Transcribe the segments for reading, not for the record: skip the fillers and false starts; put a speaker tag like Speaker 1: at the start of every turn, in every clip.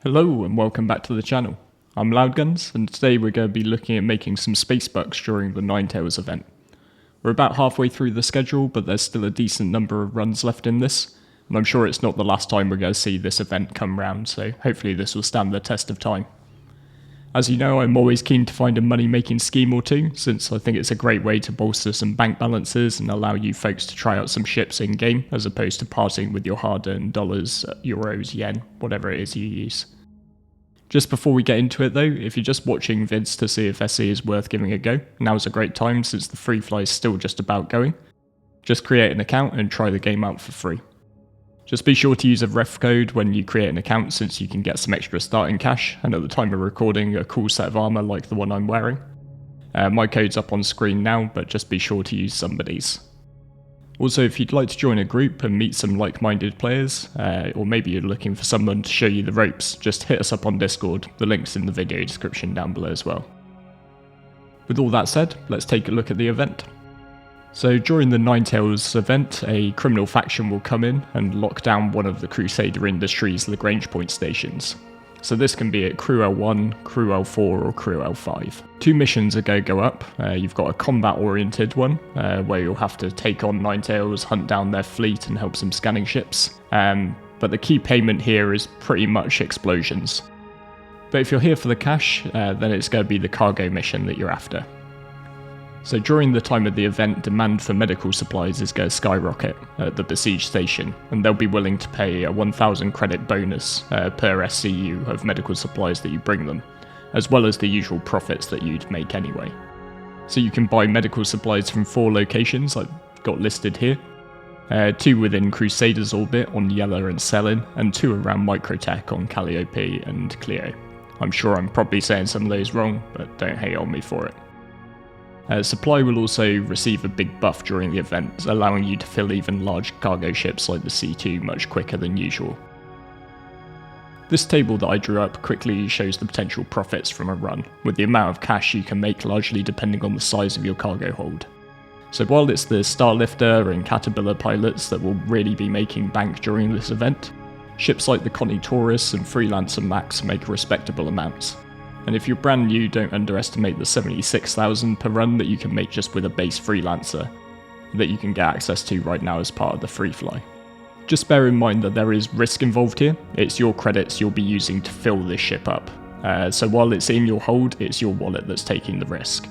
Speaker 1: Hello and welcome back to the channel. I'm Loudguns and today we're going to be looking at making some space bucks during the Ninetales event. We're about halfway through the schedule, but there's still a decent number of runs left in this, and I'm sure it's not the last time we're going to see this event come round, so hopefully this will stand the test of time. As you know, I'm always keen to find a money making scheme or two, since I think it's a great way to bolster some bank balances and allow you folks to try out some ships in game, as opposed to parting with your hard earned dollars, euros, yen, whatever it is you use. Just before we get into it though, if you're just watching vids to see if SE is worth giving a go, now's a great time since the free fly is still just about going. Just create an account and try the game out for free. Just be sure to use a ref code when you create an account since you can get some extra starting cash, and at the time of recording a cool set of armor like the one I'm wearing. My code's up on screen now, but just be sure to use somebody's. Also, if you'd like to join a group and meet some like-minded players, or maybe you're looking for someone to show you the ropes, just hit us up on Discord, the link's in the video description down below as well. With all that said, let's take a look at the event. So during the Ninetales event, a criminal faction will come in and lock down one of the Crusader Industries Lagrange point stations. So this can be at Crew L1, Crew L4 or Crew L5. Two missions are going to go up. You've got a combat-oriented one, where you'll have to take on Ninetales, hunt down their fleet and help some scanning ships. But the key payment here is pretty much explosions. But if you're here for the cash, then it's going to be the cargo mission that you're after. So during the time of the event, demand for medical supplies is going to skyrocket at the besieged station, and they'll be willing to pay a 1000 credit bonus per SCU of medical supplies that you bring them, as well as the usual profits that you'd make anyway. So you can buy medical supplies from 4 locations I've got listed here, 2 within Crusader's orbit on Yella and Selin, and 2 around Microtech on Calliope and Clio. I'm sure I'm probably saying some of those wrong, but don't hate on me for it. Supply will also receive a big buff during the event, allowing you to fill even large cargo ships like the C2 much quicker than usual. This table that I drew up quickly shows the potential profits from a run, with the amount of cash you can make largely depending on the size of your cargo hold. So while it's the Starlifter and Caterpillar pilots that will really be making bank during this event, ships like the Connie Taurus and Freelancer Max make respectable amounts. And if you're brand new, don't underestimate the 76,000 per run that you can make just with a base Freelancer that you can get access to right now as part of the free fly. Just bear in mind that there is risk involved here. It's your credits you'll be using to fill this ship up. So while it's in your hold, it's your wallet that's taking the risk.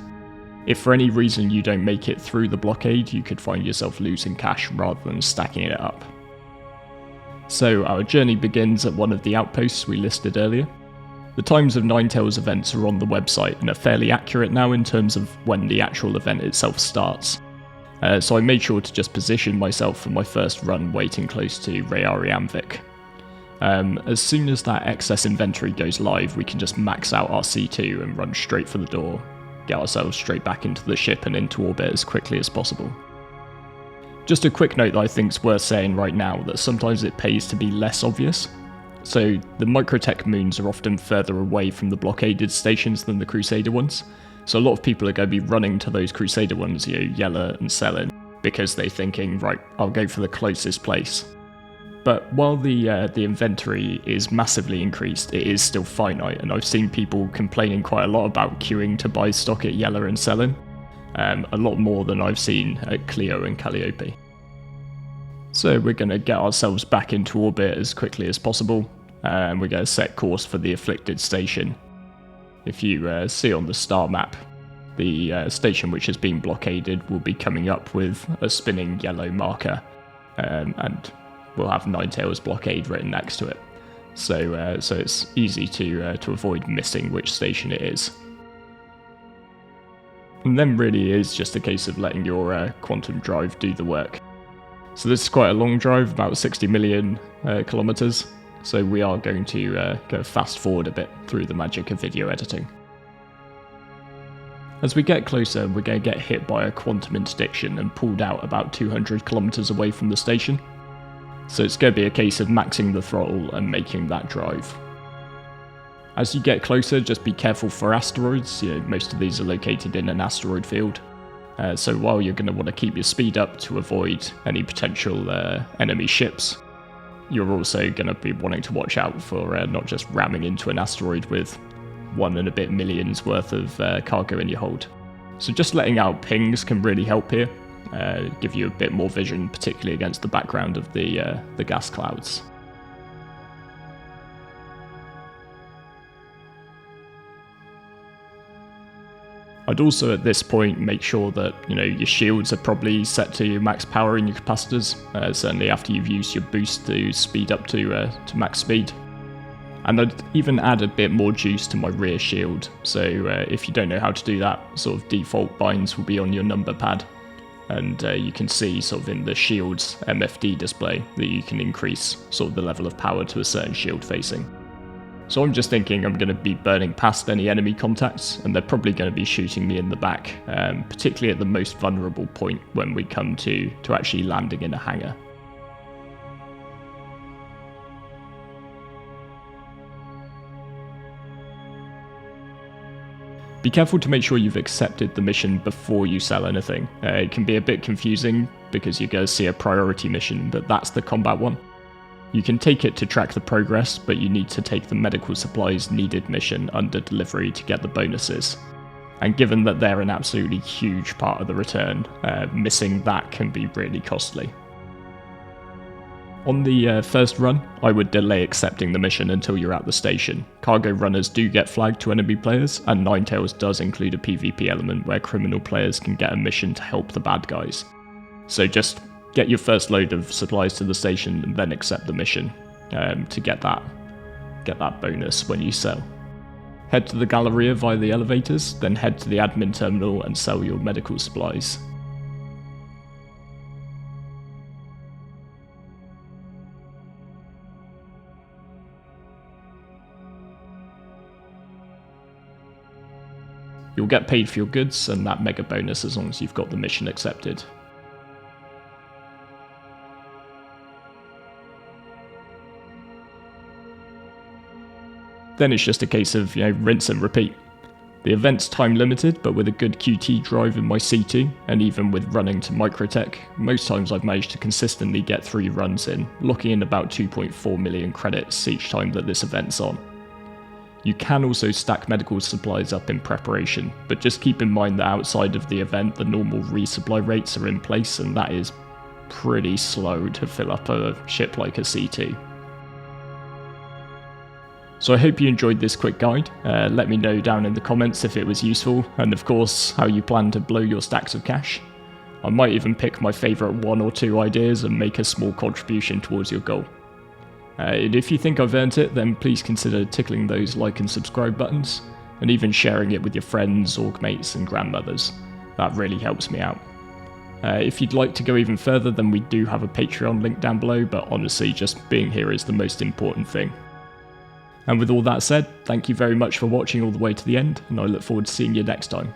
Speaker 1: If for any reason you don't make it through the blockade, you could find yourself losing cash rather than stacking it up. So our journey begins at one of the outposts we listed earlier. The times of Ninetales events are on the website and are fairly accurate now in terms of when the actual event itself starts. So I made sure to just position myself for my first run waiting close to Reariamvik. As soon as that excess inventory goes live, we can just max out our C2 and run straight for the door, get ourselves straight back into the ship and into orbit as quickly as possible. Just a quick note that I think is worth saying right now, that sometimes it pays to be less obvious. So the Microtech moons are often further away from the blockaded stations than the Crusader ones, so a lot of people are going to be running to those Crusader ones, Yella and Selin, because they're thinking, right, I'll go for the closest place. But while the inventory is massively increased, it is still finite, and I've seen people complaining quite a lot about queuing to buy stock at Yella and Selin, a lot more than I've seen at Clio and Calliope. So we're going to get ourselves back into orbit as quickly as possible, and we're going to set course for the Afflicted Station. If you see on the star map, the station which has been blockaded will be coming up with a spinning yellow marker, and we'll have Ninetales blockade written next to it. So it's easy to avoid missing which station it is. And then really it is just a case of letting your quantum drive do the work. So this is quite a long drive, about 60 million kilometers, so we are going to go fast forward a bit through the magic of video editing. As we get closer, we're going to get hit by a quantum interdiction and pulled out about 200 kilometers away from the station. So it's going to be a case of maxing the throttle and making that drive. As you get closer, just be careful for asteroids. Most of these are located in an asteroid field. So while you're going to want to keep your speed up to avoid any potential enemy ships, you're also going to be wanting to watch out for not just ramming into an asteroid with 1 and a bit millions worth of cargo in your hold. So just letting out pings can really help here, give you a bit more vision, particularly against the background of the gas clouds. I'd also at this point make sure that your shields are probably set to your max power in your capacitors, certainly after you've used your boost to speed up to max speed. And I'd even add a bit more juice to my rear shield, so if you don't know how to do that, sort of default binds will be on your number pad, and you can see sort of in the shield's MFD display that you can increase sort of the level of power to a certain shield facing. So I'm just thinking I'm going to be burning past any enemy contacts, and they're probably going to be shooting me in the back, particularly at the most vulnerable point when we come to actually landing in a hangar. Be careful to make sure you've accepted the mission before you sell anything. It can be a bit confusing because you're going to see a priority mission, but that's the combat one. You can take it to track the progress, but you need to take the medical supplies needed mission under delivery to get the bonuses. And given that they're an absolutely huge part of the return, missing that can be really costly. On the first run, I would delay accepting the mission until you're at the station. Cargo runners do get flagged to enemy players, and Ninetales does include a PvP element where criminal players can get a mission to help the bad guys. So just get your first load of supplies to the station and then accept the mission to get that bonus when you sell. Head to the Galleria via the elevators, then head to the admin terminal and sell your medical supplies. You'll get paid for your goods and that mega bonus as long as you've got the mission accepted. Then it's just a case of rinse and repeat. The event's time limited, but with a good QT drive in my C2, and even with running to Microtech, most times I've managed to consistently get 3 runs in, locking in about 2.4 million credits each time that this event's on. You can also stack medical supplies up in preparation, but just keep in mind that outside of the event the normal resupply rates are in place, and that is pretty slow to fill up a ship like a C2. So I hope you enjoyed this quick guide. Let me know down in the comments if it was useful, and of course how you plan to blow your stacks of cash. I might even pick my favourite 1 or 2 ideas and make a small contribution towards your goal. And if you think I've earned it, then please consider tickling those like and subscribe buttons, and even sharing it with your friends, org mates and grandmothers. That really helps me out. If you'd like to go even further, then we do have a Patreon link down below, but honestly just being here is the most important thing. And with all that said, thank you very much for watching all the way to the end, and I look forward to seeing you next time.